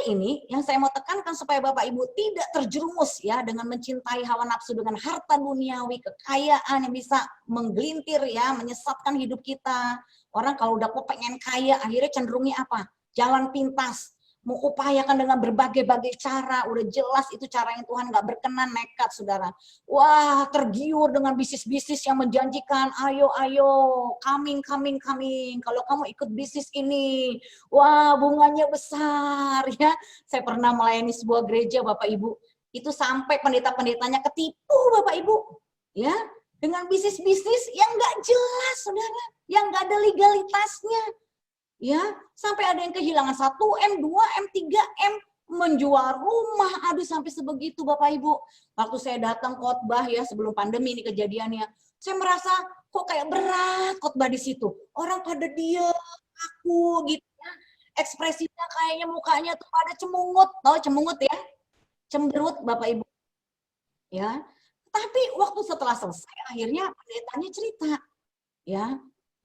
ini yang saya mau tekankan supaya Bapak Ibu tidak terjerumus ya dengan mencintai hawa nafsu dengan harta duniawi, kekayaan yang bisa menggelintir ya, menyesatkan hidup kita. Orang kalau udah pengen kaya akhirnya cenderungnya apa? Jalan pintas, mengupayakan dengan berbagai-bagai cara, udah jelas itu cara yang Tuhan nggak berkenan, nekat saudara. Wah, tergiur dengan bisnis-bisnis yang menjanjikan, ayo, coming. Kalau kamu ikut bisnis ini, wah bunganya besar ya. Saya pernah melayani sebuah gereja Bapak Ibu, itu sampai pendeta-pendetanya ketipu Bapak Ibu, ya dengan bisnis-bisnis yang nggak jelas saudara, yang nggak ada legalitasnya. Ya, sampai ada yang kehilangan 1M, 2M, 3M, menjual rumah, aduh sampai sebegitu Bapak Ibu. Waktu saya datang khotbah ya sebelum pandemi ini kejadiannya, saya merasa kok kayak berat khotbah di situ. Orang pada diam, aku gitu ya. Ekspresinya kayaknya mukanya tuh pada cemungut, tahu cemungut ya? Cemberut Bapak Ibu. Ya. Tapi waktu setelah selesai akhirnya pendetanya cerita, ya.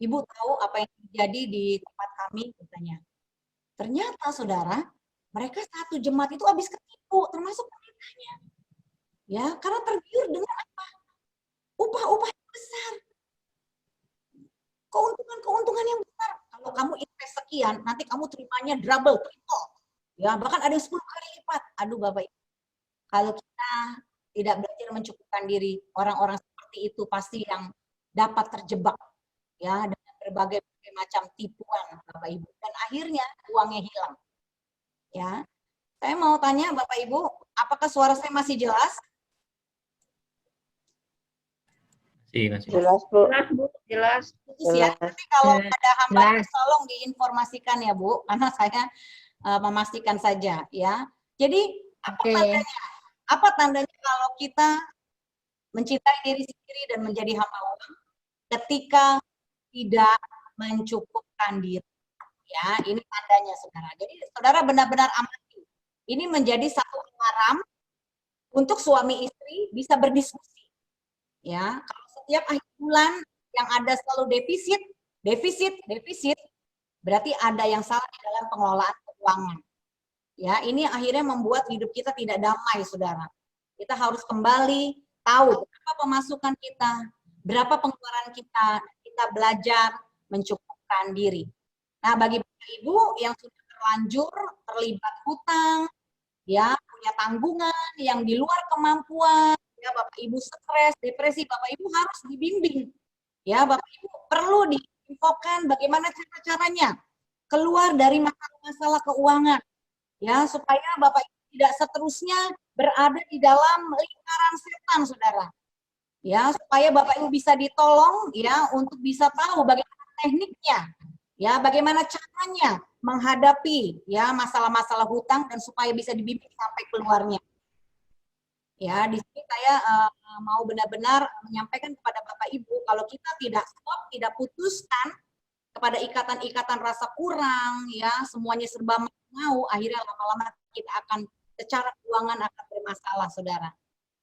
Ibu tahu apa yang terjadi di tempat kami katanya. Ternyata saudara, mereka satu jemaat itu habis ketipu, termasuk pendetanya. Ya, karena tergiur dengan apa? Upah-upah yang besar. Keuntungan yang besar. Kalau kamu invest sekian, nanti kamu terimanya double, triple. Ya, bahkan ada yang 10 kali lipat. Aduh Bapak Ibu. Kalau kita tidak belajar mencukupkan diri, orang-orang seperti itu pasti yang dapat terjebak ya dengan berbagai macam tipuan Bapak Ibu, dan akhirnya uangnya hilang. Ya, saya mau tanya Bapak Ibu, apakah suara saya masih jelas? Jelas Bu. Jelas. Ya, tapi kalau ada hambatan tolong diinformasikan ya Bu, karena saya memastikan saja ya. Jadi apa tandanya? Apa tandanya kalau kita mencintai diri sendiri dan menjadi hamba uang ketika tidak mencukupkan diri? Ya, ini tandanya saudara. Jadi saudara benar-benar amati. Ini menjadi satu alarm untuk suami istri bisa berdiskusi. Ya, kalau setiap akhir bulan yang ada selalu defisit, berarti ada yang salah di dalam pengelolaan keuangan. Ya, ini akhirnya membuat hidup kita tidak damai, saudara. Kita harus kembali tahu berapa pemasukan kita, berapa pengeluaran kita belajar mencukupkan diri. Nah, bagi Bapak Ibu yang sudah terlanjur terlibat hutang, ya punya tanggungan yang di luar kemampuan, ya Bapak Ibu stres, depresi, Bapak Ibu harus dibimbing. Ya, Bapak Ibu perlu diinfokan bagaimana cara-caranya keluar dari masalah-masalah keuangan. Ya, supaya Bapak Ibu tidak seterusnya berada di dalam lingkaran setan, Saudara. Ya, supaya Bapak Ibu bisa ditolong ya untuk bisa tahu bagaimana tekniknya. Ya, bagaimana caranya menghadapi ya masalah-masalah hutang dan supaya bisa dibimbing sampai keluarnya. Ya, di sini saya mau benar-benar menyampaikan kepada Bapak Ibu kalau kita tidak stop, tidak putuskan kepada ikatan-ikatan rasa kurang, ya semuanya serba mau, akhirnya lama-lama kita akan secara keuangan akan bermasalah, saudara.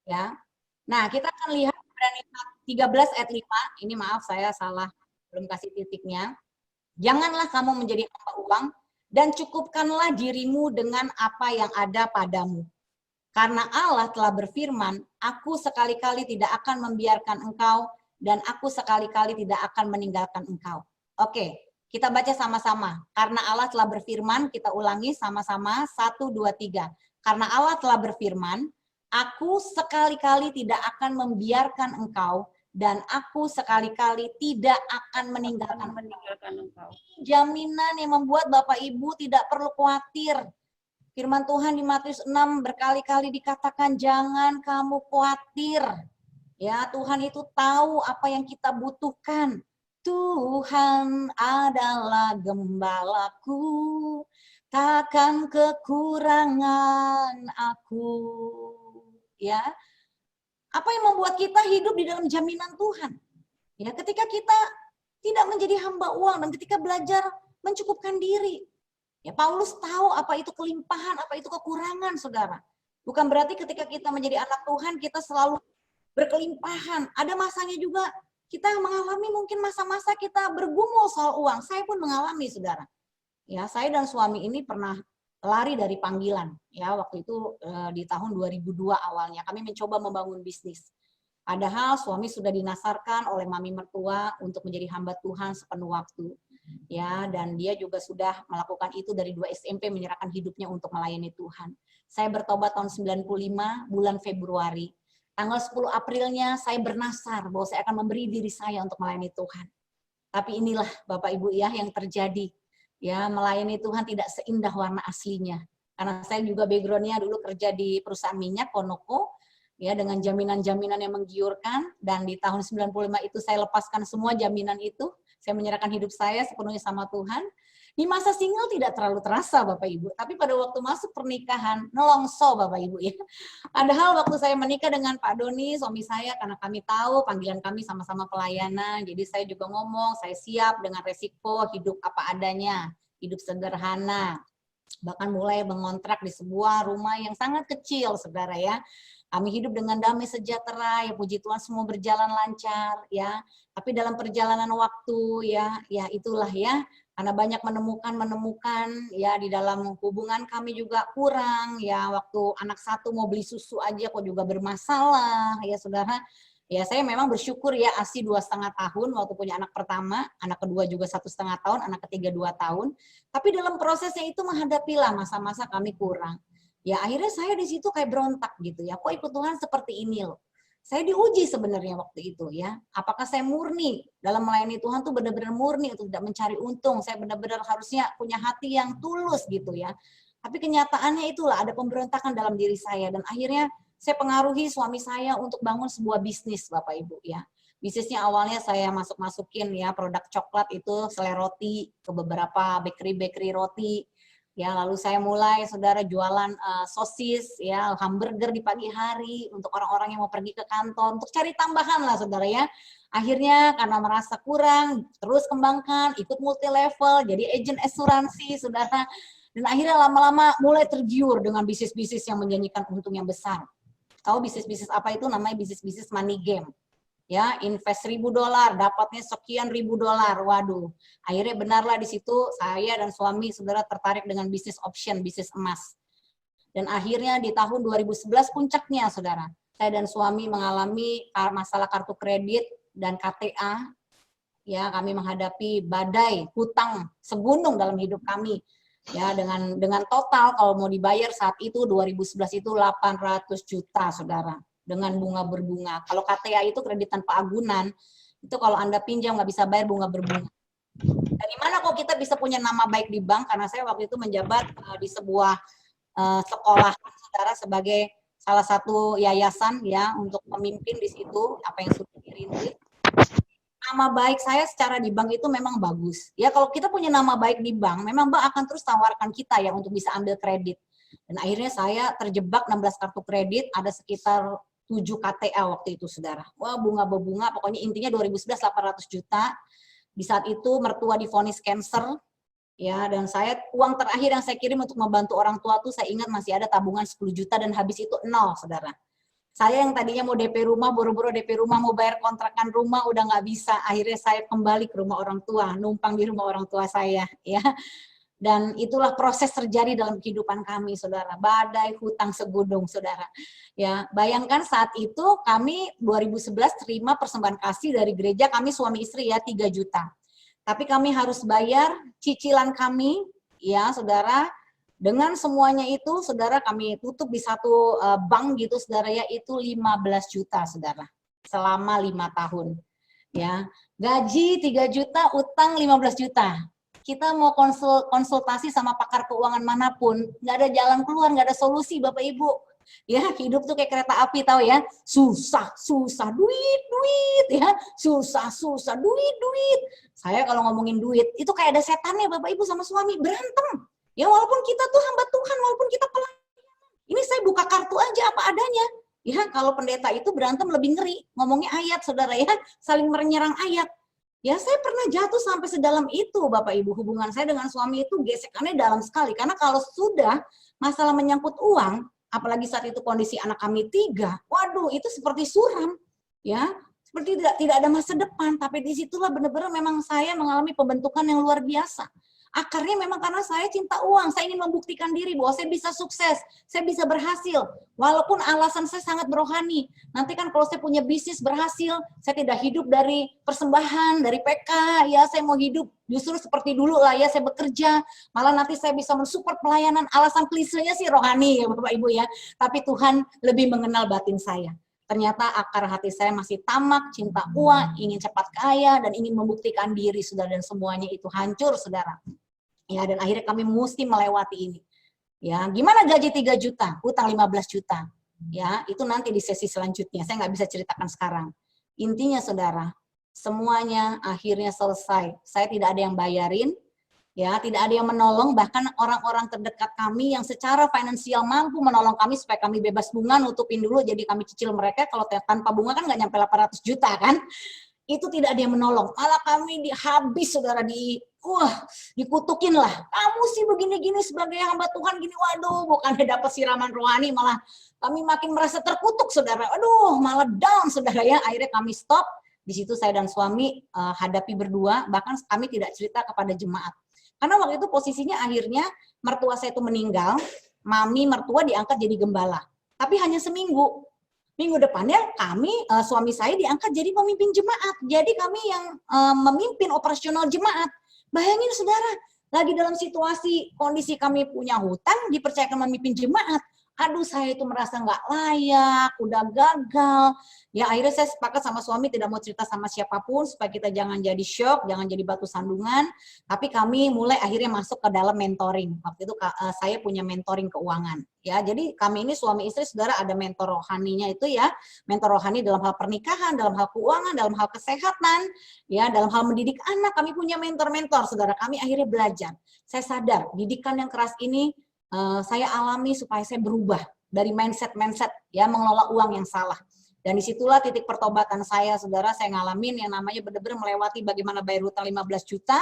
Ya, nah kita akan lihat Ibrani 13 ayat 5. Ini maaf saya salah, belum kasih titiknya. Janganlah kamu menjadi hamba uang dan cukupkanlah dirimu dengan apa yang ada padamu. Karena Allah telah berfirman, aku sekali-kali tidak akan membiarkan engkau dan aku sekali-kali tidak akan meninggalkan engkau. Oke, kita baca sama-sama. Karena Allah telah berfirman, kita ulangi sama-sama, 1, 2, 3. Karena Allah telah berfirman, aku sekali-kali tidak akan membiarkan engkau dan aku sekali-kali tidak akan meninggalkan engkau. Jaminan yang membuat Bapak Ibu tidak perlu khawatir. Firman Tuhan di Matius 6 berkali-kali dikatakan jangan kamu khawatir. Ya, Tuhan itu tahu apa yang kita butuhkan. Tuhan adalah gembalaku, takkan kekurangan aku. Ya. Apa yang membuat kita hidup di dalam jaminan Tuhan? Ya, ketika kita tidak menjadi hamba uang dan ketika belajar mencukupkan diri. Ya, Paulus tahu apa itu kelimpahan, apa itu kekurangan, saudara. Bukan berarti ketika kita menjadi anak Tuhan, kita selalu berkelimpahan. Ada masanya juga kita mengalami mungkin masa-masa kita bergumul soal uang. Saya pun mengalami, saudara. Ya, saya dan suami ini pernah lari dari panggilan. Ya, waktu itu di tahun 2002 awalnya kami mencoba membangun bisnis. Padahal suami sudah dinasarkan oleh mami mertua untuk menjadi hamba Tuhan sepenuh waktu. Ya, dan dia juga sudah melakukan itu dari 2 SMP, menyerahkan hidupnya untuk melayani Tuhan. Saya bertobat tahun 95 bulan Februari. Tanggal 10 Aprilnya saya bernasar bahwa saya akan memberi diri saya untuk melayani Tuhan. Tapi inilah Bapak Ibu ya yang terjadi. Ya, melayani Tuhan tidak seindah warna aslinya. Karena saya juga background-nya dulu kerja di perusahaan minyak Konoko, ya, dengan jaminan-jaminan yang menggiurkan, dan di tahun 95 itu saya lepaskan semua jaminan itu, saya menyerahkan hidup saya sepenuhnya sama Tuhan. Di masa single tidak terlalu terasa Bapak Ibu, tapi pada waktu masuk pernikahan nelongso Bapak Ibu ya. Padahal waktu saya menikah dengan Pak Doni, suami saya, karena kami tahu panggilan kami sama-sama pelayanan, jadi saya juga ngomong, saya siap dengan resiko hidup apa adanya, hidup sederhana. Bahkan mulai mengontrak di sebuah rumah yang sangat kecil, saudara ya. Kami hidup dengan damai sejahtera, ya puji Tuhan semua berjalan lancar, ya. Tapi dalam perjalanan waktu, ya itulah ya, karena banyak menemukan, ya di dalam hubungan kami juga kurang, ya waktu anak satu mau beli susu aja kok juga bermasalah, ya saudara. Ya saya memang bersyukur ya ASI 2,5 tahun waktu punya anak pertama, anak kedua juga 1,5 tahun, anak ketiga 2 tahun. Tapi dalam prosesnya itu menghadapilah masa-masa kami kurang. Ya akhirnya saya di situ kayak berontak gitu ya, kok ikut Tuhan seperti ini loh. Saya diuji sebenarnya waktu itu ya, apakah saya murni dalam melayani Tuhan tuh benar-benar murni untuk tidak mencari untung, saya benar-benar harusnya punya hati yang tulus gitu ya. Tapi kenyataannya itulah ada pemberontakan dalam diri saya, dan akhirnya saya pengaruhi suami saya untuk bangun sebuah bisnis Bapak Ibu ya. Bisnisnya awalnya saya masukin ya produk coklat itu, selai roti ke beberapa bakery roti. Ya, lalu saya mulai saudara jualan sosis ya, hamburger di pagi hari untuk orang-orang yang mau pergi ke kantor untuk cari tambahan lah saudara ya. Akhirnya karena merasa kurang, terus kembangkan, ikut multi level, jadi agent asuransi saudara. Dan akhirnya lama-lama mulai tergiur dengan bisnis-bisnis yang menjanjikan untung yang besar. Tahu bisnis-bisnis apa itu? Namanya bisnis-bisnis money game. Ya, invest $1.000, dapatnya sekian $1.000. Waduh, akhirnya benarlah di situ saya dan suami saudara tertarik dengan bisnis option, bisnis emas. Dan akhirnya di tahun 2011 puncaknya saudara, saya dan suami mengalami masalah kartu kredit dan KTA. Ya, kami menghadapi badai hutang segunung dalam hidup kami. Ya, dengan total kalau mau dibayar saat itu 2011 itu 800 juta saudara, dengan bunga berbunga. Kalau KTA itu kredit tanpa agunan, itu kalau Anda pinjam nggak bisa bayar bunga berbunga. Dan gimana kok kita bisa punya nama baik di bank? Karena saya waktu itu menjabat di sebuah sekolah saudara sebagai salah satu yayasan ya untuk pemimpin di situ, apa yang sudah dirintis. Nama baik saya secara di bank itu memang bagus. Ya kalau kita punya nama baik di bank, memang bank akan terus tawarkan kita ya untuk bisa ambil kredit. Dan akhirnya saya terjebak 16 kartu kredit, ada sekitar 7 KTA waktu itu saudara. Wah bunga berbunga, pokoknya intinya 2011 800 juta. Di saat itu mertua divonis cancer. Ya, dan saya uang terakhir yang saya kirim untuk membantu orang tua tuh saya ingat masih ada tabungan 10 juta dan habis itu 0 saudara. Saya yang tadinya mau DP rumah, buru-buru DP rumah, mau bayar kontrakan rumah, udah nggak bisa. Akhirnya saya kembali ke rumah orang tua, numpang di rumah orang tua saya. Ya. Dan itulah proses terjadi dalam kehidupan kami, saudara. Badai, hutang segudung, saudara. Ya, bayangkan saat itu kami 2011 terima persembahan kasih dari gereja, kami suami istri ya 3 juta. Tapi kami harus bayar cicilan kami, ya saudara, dengan semuanya itu, saudara, kami tutup di satu bank gitu, saudara ya, itu 15 juta, saudara, selama 5 tahun. Ya, gaji 3 juta, utang 15 juta. Kita mau konsultasi sama pakar keuangan manapun, nggak ada jalan keluar, nggak ada solusi, Bapak Ibu. Ya, hidup tuh kayak kereta api, tahu ya, susah, duit, ya, susah, duit. Saya kalau ngomongin duit, itu kayak ada setannya, Bapak Ibu sama suami, berantem. Ya walaupun kita tuh hamba Tuhan, walaupun kita pelayan. Ini saya buka kartu aja apa adanya. Ya kalau pendeta itu berantem lebih ngeri. Ngomongnya ayat saudara ya, saling menyerang ayat. Ya saya pernah jatuh sampai sedalam itu Bapak Ibu. Hubungan saya dengan suami itu gesekannya dalam sekali. Karena kalau sudah masalah menyangkut uang, apalagi saat itu kondisi anak kami 3, waduh itu seperti suram. Ya seperti tidak ada masa depan. Tapi disitulah benar-benar memang saya mengalami pembentukan yang luar biasa. Akarnya memang karena saya cinta uang, saya ingin membuktikan diri bahwa saya bisa sukses, saya bisa berhasil. Walaupun alasan saya sangat berohani. Nanti kan kalau saya punya bisnis berhasil, saya tidak hidup dari persembahan, dari PK, ya saya mau hidup justru seperti dulu lah ya, saya bekerja, malah nanti saya bisa mensupport pelayanan. Alasan klisenya sih rohani ya Bapak Ibu ya, tapi Tuhan lebih mengenal batin saya. Ternyata akar hati saya masih tamak, cinta uang, ingin cepat kaya, dan ingin membuktikan diri, saudara, dan semuanya itu hancur, saudara. Ya, dan akhirnya kami mesti melewati ini. Ya, gimana gaji 3 juta, utang 15 juta. Ya, itu nanti di sesi selanjutnya. Saya nggak bisa ceritakan sekarang. Intinya, saudara, semuanya akhirnya selesai. Saya tidak ada yang bayarin, ya, tidak ada yang menolong, bahkan orang-orang terdekat kami yang secara finansial mampu menolong kami supaya kami bebas bunga, nutupin dulu, jadi kami cicil mereka. Kalau tanpa bunga kan nggak nyampe 800 juta kan. Itu tidak ada yang menolong, malah kami habis, saudara, dikutukin lah, kamu sih begini-gini sebagai hamba Tuhan gini, waduh, bukannya dapat siraman rohani, malah kami makin merasa terkutuk, saudara, aduh, malah down, saudara ya. Akhirnya kami stop, di situ saya dan suami hadapi berdua, bahkan kami tidak cerita kepada jemaat, karena waktu itu posisinya akhirnya mertua saya itu meninggal, mami mertua diangkat jadi gembala, tapi hanya seminggu. Minggu depannya kami, suami saya diangkat jadi pemimpin jemaat. Jadi kami yang memimpin operasional jemaat. Bayangin saudara, lagi dalam situasi kondisi kami punya hutang, dipercayakan memimpin jemaat. Aduh, saya itu merasa nggak layak, udah gagal. Ya akhirnya saya sepakat sama suami tidak mau cerita sama siapapun supaya kita jangan jadi shock, jangan jadi batu sandungan. Tapi kami mulai akhirnya masuk ke dalam mentoring. Waktu itu saya punya mentoring keuangan. Ya, jadi kami ini suami istri, saudara, ada mentor rohaninya itu ya, mentor rohani dalam hal pernikahan, dalam hal keuangan, dalam hal kesehatan, ya, dalam hal mendidik anak. Kami punya mentor-mentor, saudara. Kami akhirnya belajar. Saya sadar didikan yang keras ini saya alami supaya saya berubah dari mindset ya, mengelola uang yang salah. Dan disitulah titik pertobatan saya, saudara. Saya ngalamin yang namanya benar-benar melewati bagaimana bayar hutang 15 juta,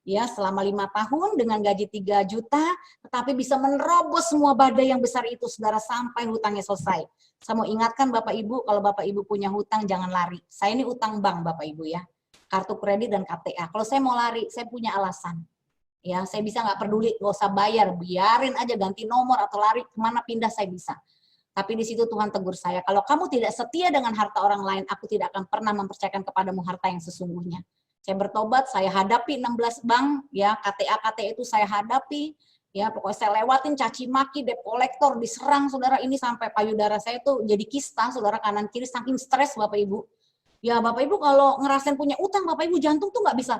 ya, selama 5 tahun dengan gaji 3 juta, tetapi bisa menerobos semua badai yang besar itu, saudara, sampai hutangnya selesai. Saya mau ingatkan Bapak Ibu, kalau Bapak Ibu punya hutang jangan lari. Saya ini utang bank Bapak Ibu ya, kartu kredit dan KTA. Kalau saya mau lari, saya punya alasan. Ya, saya bisa nggak peduli, nggak usah bayar, biarin aja, ganti nomor atau lari kemana pindah saya bisa. Tapi di situ Tuhan tegur saya, kalau kamu tidak setia dengan harta orang lain, aku tidak akan pernah mempercayakan kepadamu harta yang sesungguhnya. Saya bertobat, saya hadapi 16 bank, ya, KTA itu saya hadapi, ya, pokoknya saya lewatin caci maki, debt collector, diserang, saudara, ini sampai payudara saya tuh jadi kista, saudara, kanan kiri, saking stres Bapak Ibu. Ya Bapak Ibu kalau ngerasain punya utang, Bapak Ibu jantung tuh nggak bisa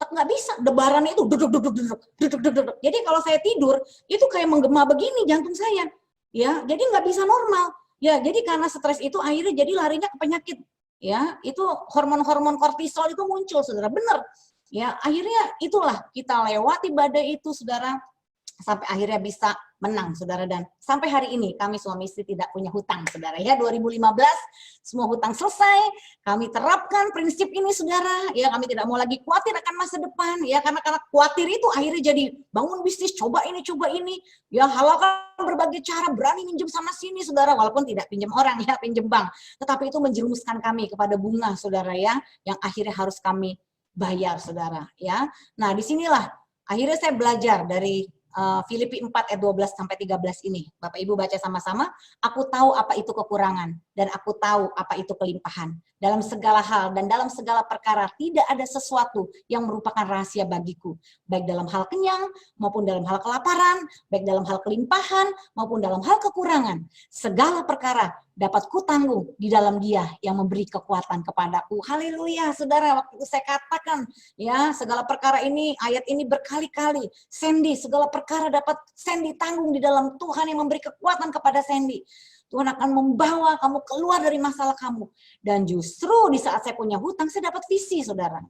nggak bisa, debarannya itu duduk. Jadi kalau saya tidur itu kayak menggema begini jantung saya, ya, jadi nggak bisa normal, ya. Jadi karena stres itu akhirnya jadi larinya ke penyakit, ya, itu hormon-hormon kortisol itu muncul, saudara, bener, ya. Akhirnya itulah kita lewati badai itu, saudara, sampai akhirnya bisa menang, saudara. Dan sampai hari ini kami suami istri tidak punya hutang, saudara ya. 2015 semua hutang selesai, kami terapkan prinsip ini, saudara ya. Kami tidak mau lagi khawatir akan masa depan ya, karena khawatir itu akhirnya jadi bangun bisnis, coba ini ya, halalkan berbagai cara, berani minjem sana sini, saudara, walaupun tidak pinjam orang ya, pinjam bank, tetapi itu menjerumuskan kami kepada bunga, saudara ya, yang akhirnya harus kami bayar, saudara ya. Nah, disinilah akhirnya saya belajar dari Filipi 4 ayat 12 sampai 13 ini. Bapak Ibu baca sama-sama. Aku tahu apa itu kekurangan dan aku tahu apa itu kelimpahan. Dalam segala hal dan dalam segala perkara tidak ada sesuatu yang merupakan rahasia bagiku. Baik dalam hal kenyang maupun dalam hal kelaparan, baik dalam hal kelimpahan maupun dalam hal kekurangan. Segala perkara dapat kutanggung di dalam Dia yang memberi kekuatan kepadaku. Haleluya, saudara. Waktu itu saya katakan, ya, segala perkara ini, ayat ini berkali-kali. Sandy, segala perkara dapat Sandy tanggung di dalam Tuhan yang memberi kekuatan kepada Sandy. Tuhan akan membawa kamu keluar dari masalah kamu. Dan justru di saat saya punya hutang, saya dapat visi, saudara.